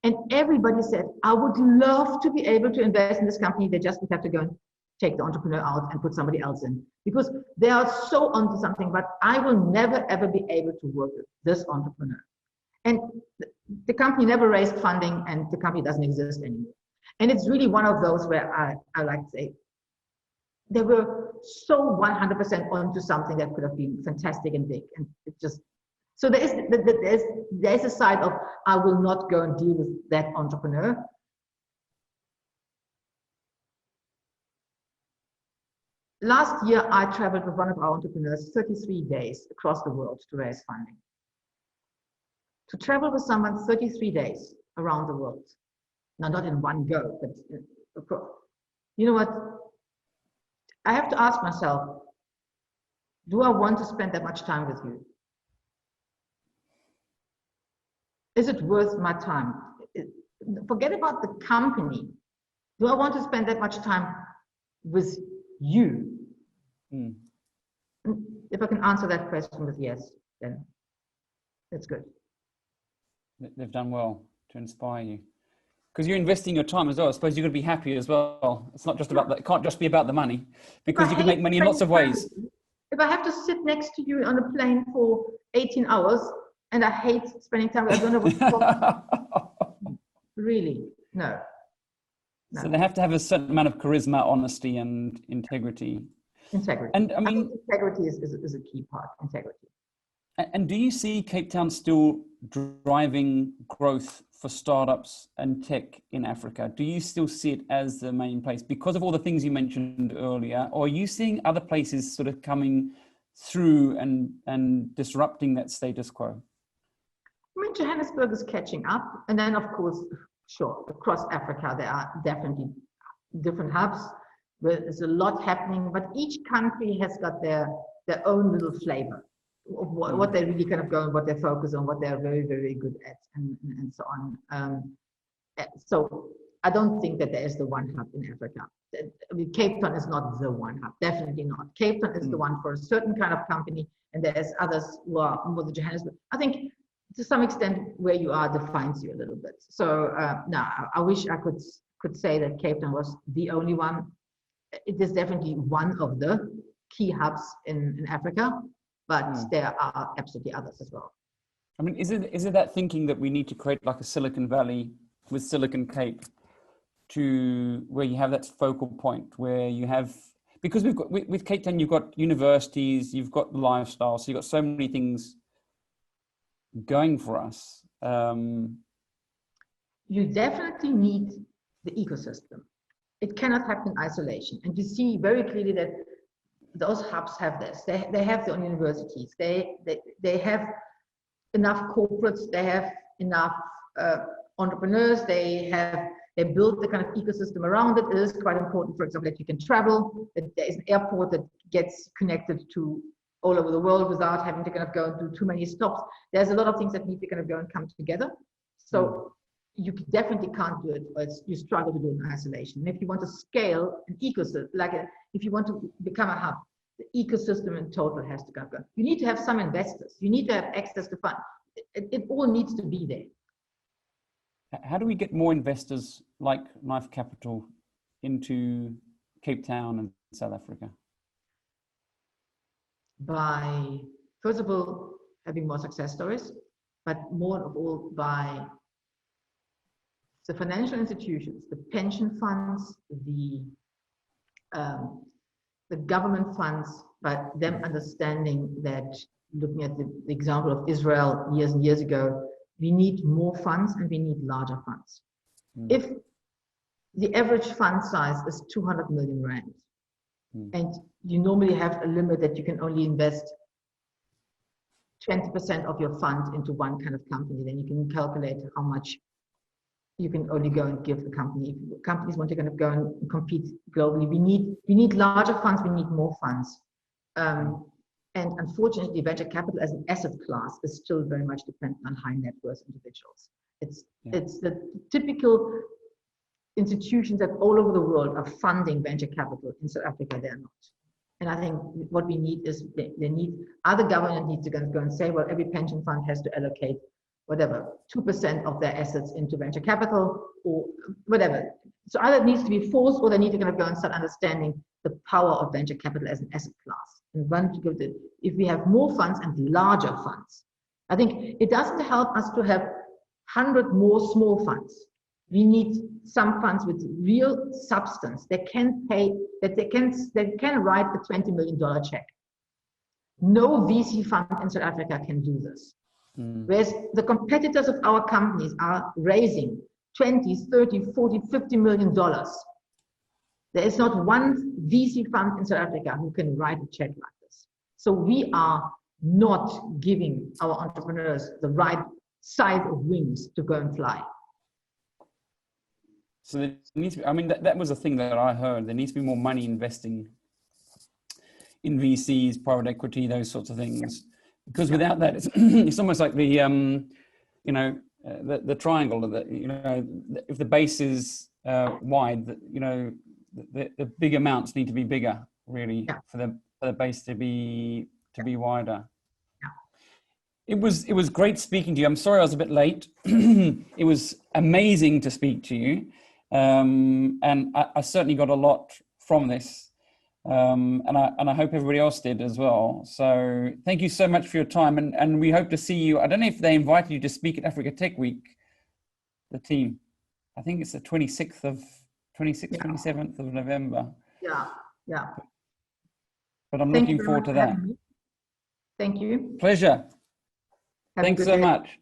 And everybody said, I would love to be able to invest in this company. They just have to go and take the entrepreneur out and put somebody else in, because they are so onto something, but I will never, ever be able to work with this entrepreneur. And the company never raised funding and the company doesn't exist anymore. And it's really one of those where I like to say, they were so 100% onto something that could have been fantastic and big. And it just, so there's a side of, I will not go and deal with that entrepreneur. Last year, I traveled with one of our entrepreneurs 33 days across the world to raise funding. To travel with someone 33 days around the world. Now, not in one go, but you know what? I have to ask myself, do I want to spend that much time with you? Is it worth my time? Forget about the company. Do I want to spend that much time with you? Mm. If I can answer that question with yes, then that's good. They've done well to inspire you. Because you're investing your time as well. I suppose you're going to be happy as well. It's not just about that. It can't just be about the money, because you can make money in lots of ways. If I have to sit next to you on a plane for 18 hours and I hate spending time, I don't know what to talk. Really, no. So they have to have a certain amount of charisma, honesty, and integrity. Integrity. And I mean, integrity is a key part. Integrity. And do you see Cape Town still driving growth for startups and tech in Africa? Do you still see it as the main place because of all the things you mentioned earlier? Or are you seeing other places sort of coming through and disrupting that status quo? I mean, Johannesburg is catching up. And then, of course, sure, across Africa, there are definitely different hubs where there's a lot happening, but each country has got their own little flavor of what they really kind of go and what they focus on, what they're very, very good at, and so on. So I don't think that there is the one hub in Africa. I mean, Cape Town is not the one hub, definitely not. Cape Town is the one for a certain kind of company, and there's others who are more the Johannesburg. I think to some extent where you are defines you a little bit. So no, I wish I could say that Cape Town was the only one. It is definitely one of the key hubs in Africa, but there are absolutely others as well. I mean, is it that thinking that we need to create like a Silicon Valley with Silicon Cape, to where you have that focal point where you have, because we've got with Cape Town, you've got universities, you've got lifestyle, so you've got so many things going for us. You definitely need the ecosystem. It cannot happen in isolation. And you see very clearly that those hubs have this. They have their own universities. They have enough corporates. They have enough entrepreneurs. They built the kind of ecosystem around it. It is quite important, for example, that you can travel, that there is an airport that gets connected to all over the world without having to kind of go and do too many stops. There's a lot of things that need to kind of go and come together. So you definitely can't do it, or you struggle to do it in isolation. And if you want to scale an ecosystem, if you want to become a hub, the ecosystem in total has to go. You need to have some investors. You need to have access to funds. It all needs to be there. How do we get more investors like Knife Capital into Cape Town and South Africa? By, first of all, having more success stories, but more of all by the financial institutions, the pension funds, the government funds, but them understanding that, looking at the example of Israel years and years ago, we need more funds and we need larger funds. If the average fund size is 200 million rand, and you normally have a limit that you can only invest 20% of your fund into one kind of company, then you can calculate how much you can only go and give the company. If companies want to kind of go and compete globally, we need larger funds, we need more funds. And unfortunately, venture capital as an asset class is still very much dependent on high net worth individuals. It's the typical institutions that all over the world are funding venture capital. In South Africa, they're not. And I think what we need is other government needs to go and say, well, every pension fund has to allocate whatever, 2% of their assets into venture capital or whatever. So either it needs to be forced, or they need to kind of go and start understanding the power of venture capital as an asset class. And if we have more funds and larger funds, I think it doesn't help us to have 100 more small funds. We need some funds with real substance that can pay, that they can write a $20 million check. No VC fund in South Africa can do this. Whereas the competitors of our companies are raising 20, 30, 40, $50 million. There is not one VC fund in South Africa who can write a check like this. So we are not giving our entrepreneurs the right size of wings to go and fly. So there needs to be, I mean, that was a thing that I heard. There needs to be more money investing in VCs, private equity, those sorts of things. Because without that, it's almost like the, the triangle, that, you know, if the base is wide, you know, the big amounts need to be bigger, really, for the base to be wider. It was great speaking to you. I'm sorry I was a bit late. It was amazing to speak to you, and I certainly got a lot from this, and I hope everybody else did as well. So thank you so much for your time, and we hope to see you. I don't know if they invited you to speak at Africa Tech Week, the team. I think it's the 27th of November. Yeah. But I'm looking forward to that. Thank you. Pleasure. Thanks so much.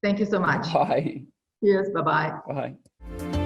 Thank you so much. Bye. Cheers. Bye-bye. Bye.